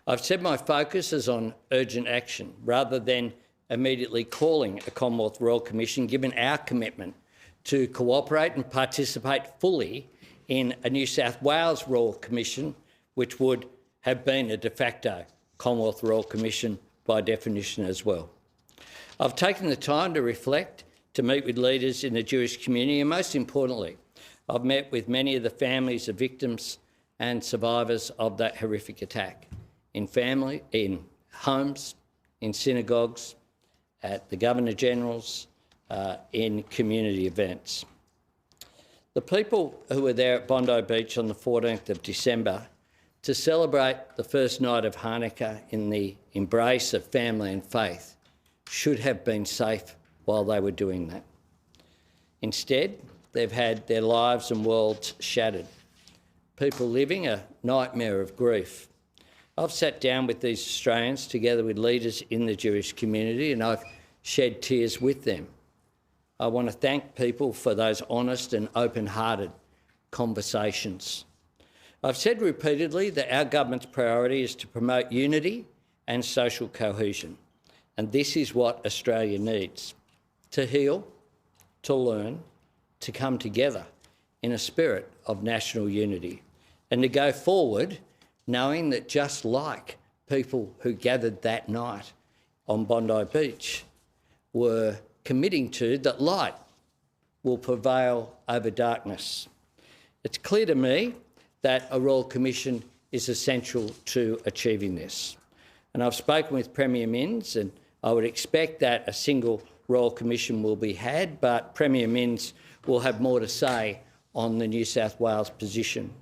I've said my focus is on urgent action rather than immediately calling a Commonwealth Royal Commission, given our commitment to cooperate and participate fully in a New South Wales Royal Commission, which would have been a de facto Commonwealth Royal Commission by definition as well. I've taken the time to reflect, to meet with leaders in the Jewish community, and most importantly, I've met with many of the families of victims and survivors of that horrific attack, in homes, in synagogues, at the Governor-General's, in community events. The people who were there at Bondi Beach on the 14th of December to celebrate the first night of Hanukkah in the embrace of family and faith should have been safe while they were doing that. Instead, they've had their lives and worlds shattered, people living a nightmare of grief. I've sat down with these Australians together with leaders in the Jewish community, and I've shed tears with them. I want to thank people for those honest and open-hearted conversations. I've said repeatedly that our government's priority is to promote unity and social cohesion, and this is what Australia needs: to heal, to learn, to come together in a spirit of national unity, and to go forward knowing that just like people who gathered that night on Bondi Beach were committing to, that light will prevail over darkness. It's clear to me that a Royal Commission is essential to achieving this. And I've spoken with Premier Minns, and I would expect that a single Royal Commission will be had, but Premier Minns will have more to say on the New South Wales position.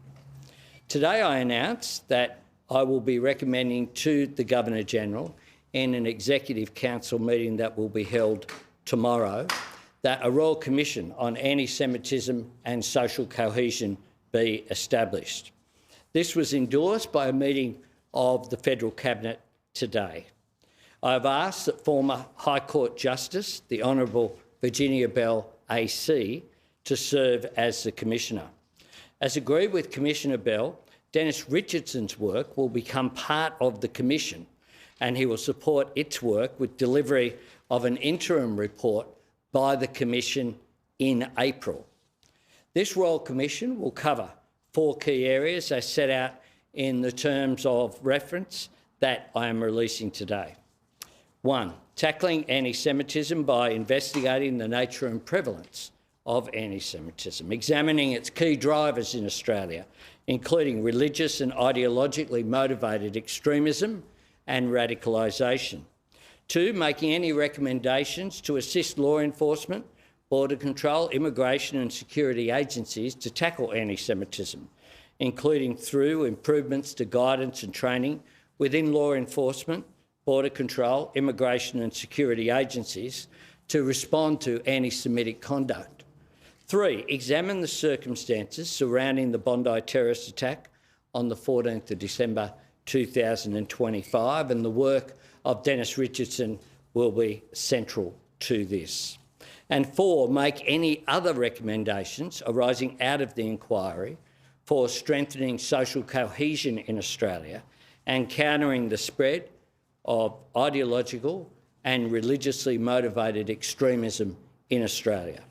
Today I announce that I will be recommending to the Governor-General in an Executive Council meeting that will be held tomorrow that a Royal Commission on Anti-Semitism and Social Cohesion be established. This was endorsed by a meeting of the Federal Cabinet today. I have asked that former High Court Justice, the Honourable Virginia Bell AC, to serve as the Commissioner. As agreed with Commissioner Bell, Dennis Richardson's work will become part of the Commission, and he will support its work with delivery of an interim report by the Commission in April. This Royal Commission will cover 4 key areas as set out in the terms of reference that I am releasing today. 1. Tackling anti-Semitism by investigating the nature and prevalence of anti-Semitism, examining its key drivers in Australia, including religious and ideologically motivated extremism and radicalisation. 2. Making any recommendations to assist law enforcement, border control, immigration and security agencies to tackle anti-Semitism, including through improvements to guidance and training within law enforcement, border control, immigration and security agencies to respond to anti-Semitic conduct. 3. Examine the circumstances surrounding the Bondi terrorist attack on the 14th of December 2025, and the work of Dennis Richardson will be central to this. And 4. Make any other recommendations arising out of the inquiry for strengthening social cohesion in Australia and countering the spread of ideological and religiously motivated extremism in Australia.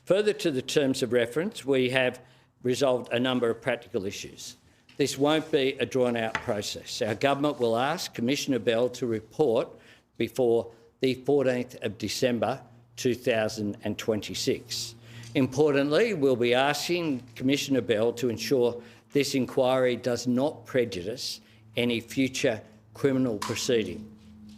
Further to the terms of reference, we have resolved a number of practical issues. This won't be a drawn-out process. Our government will ask Commissioner Bell to report before the 14th of December 2026. Importantly, we'll be asking Commissioner Bell to ensure this inquiry does not prejudice any future criminal proceeding